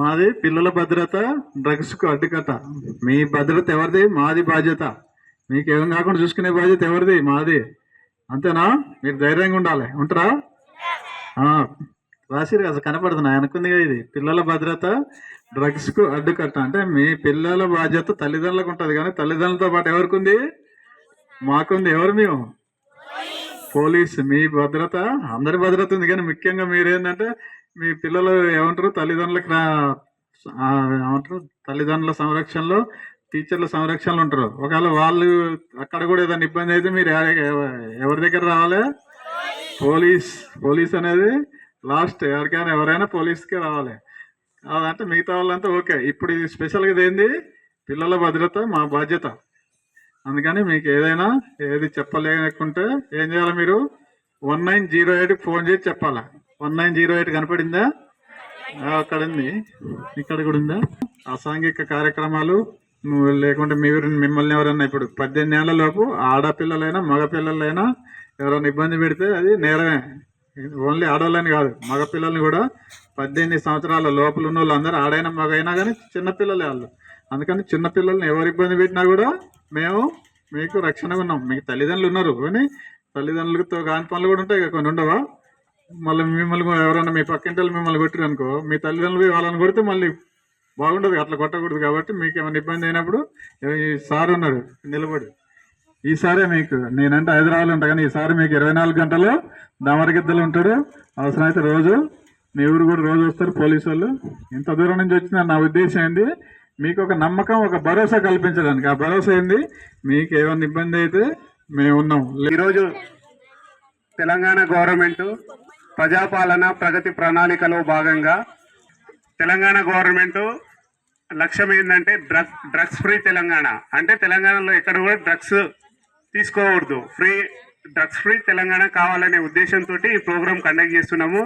మాది పిల్లల భద్రత, డ్రగ్స్కు అడ్డుకట్ట. మీ భద్రత ఎవరిది? మాది బాధ్యత. మీకు ఏం కాకుండా చూసుకునే బాధ్యత ఎవరిది? మాది. అంతేనా? మీరు ధైర్యంగా ఉండాలి. ఉంటారా? రాసిరు కదా, కనపడుతున్నా అనుకుంది కదా. ఇది పిల్లల భద్రత, డ్రగ్స్కు అడ్డుకట్ట. అంటే మీ పిల్లల బాధ్యత తల్లిదండ్రులకు ఉంటుంది, కానీ తల్లిదండ్రులతో పాటు ఎవరికి ఉంది? మాకుంది. ఎవరు? మేము పోలీస్. మీ భద్రత అందరి భద్రత ఉంది, కానీ ముఖ్యంగా మీరేంటంటే మీ పిల్లలు ఏమంటారు, తల్లిదండ్రులకు ఏమంటారు, తల్లిదండ్రుల సంరక్షణలో, టీచర్ల సంరక్షణలో ఉంటారు. ఒకవేళ వాళ్ళు అక్కడ కూడా ఏదైనా ఇబ్బంది అయితే మీరు ఎవరి దగ్గర రావాలి? పోలీస్ అనేది లాస్ట్. ఎవరైనా పోలీస్కే రావాలి. అదంటే మిగతా వాళ్ళంతా ఓకే. ఇప్పుడు ఇది స్పెషల్గా ఏంది? పిల్లల భద్రత మా బాధ్యత. అందుకని మీకు ఏది చెప్పలేకుంటే ఏం చేయాలి? మీరు 1908 ఫోన్ చేసి చెప్పాలా. 1908 కనపడిందా? అక్కడ ఉంది, ఇక్కడ కూడా ఉందా? అసాంఘిక కార్యక్రమాలు లేకుంటే మిమ్మల్ని ఎవరన్నా ఇప్పుడు 18 ఏళ్ల లోపు ఆడపిల్లలైనా మగపిల్లలైనా ఎవరైనా ఇబ్బంది పెడితే అది నేరమే. ఓన్లీ ఆడవాళ్ళని కాదు, మగపిల్లల్ని కూడా 18 సంవత్సరాల లోపల ఉన్న వాళ్ళందరూ, ఆడైనా మగైనా కానీ చిన్నపిల్లలే వాళ్ళు. అందుకని చిన్నపిల్లల్ని ఎవరు ఇబ్బంది పెట్టినా కూడా మేము మీకు రక్షణగా ఉన్నాం. మీకు తల్లిదండ్రులు ఉన్నారు, కానీ తల్లిదండ్రులతో కాని పనులు కూడా ఉంటాయి, కొన్ని ఉండవా? మళ్ళీ మిమ్మల్ని ఎవరైనా మీ పక్కింటి వాళ్ళు మిమ్మల్ని కొట్టారు అనుకో, మీ తల్లిదండ్రులు వాళ్ళని కొడితే మళ్ళీ బాగుండదు. అట్లా కొట్టకూడదు. కాబట్టి మీకు ఏమైనా ఇబ్బంది అయినప్పుడు ఈ సార్ ఉన్నారు నిలబడి. ఈసారే మీకు నేనంటే హైదరాబాద్లో ఉంటా, కానీ ఈసారి మీకు 24 గంటలు దామరగిద్దలు ఉంటాడు. అవసరమైతే రోజు మీ ఊరు కూడా రోజు వస్తారు పోలీసు వాళ్ళు. ఇంత దూరం నుంచి వచ్చిన నా ఉద్దేశం ఏంది, మీకు ఒక నమ్మకం, ఒక భరోసా కల్పించడానికి. ఆ భరోసా ఏంది, మీకు ఏమైనా ఇబ్బంది అయితే మేము ఉన్నాం. ఈరోజు తెలంగాణ గవర్నమెంట్ ప్రజాపాలన ప్రగతి ప్రణాళికలో భాగంగా తెలంగాణ గవర్నమెంట్ లక్ష్యం ఏంటంటే డ్రగ్స్ ఫ్రీ తెలంగాణ. అంటే తెలంగాణలో ఎక్కడ కూడా డ్రగ్స్ తీసుకోకూడదు, డ్రగ్స్ ఫ్రీ తెలంగాణ కావాలనే ఉద్దేశంతో ఈ ప్రోగ్రామ్ కండక్ట్ చేస్తున్నాము.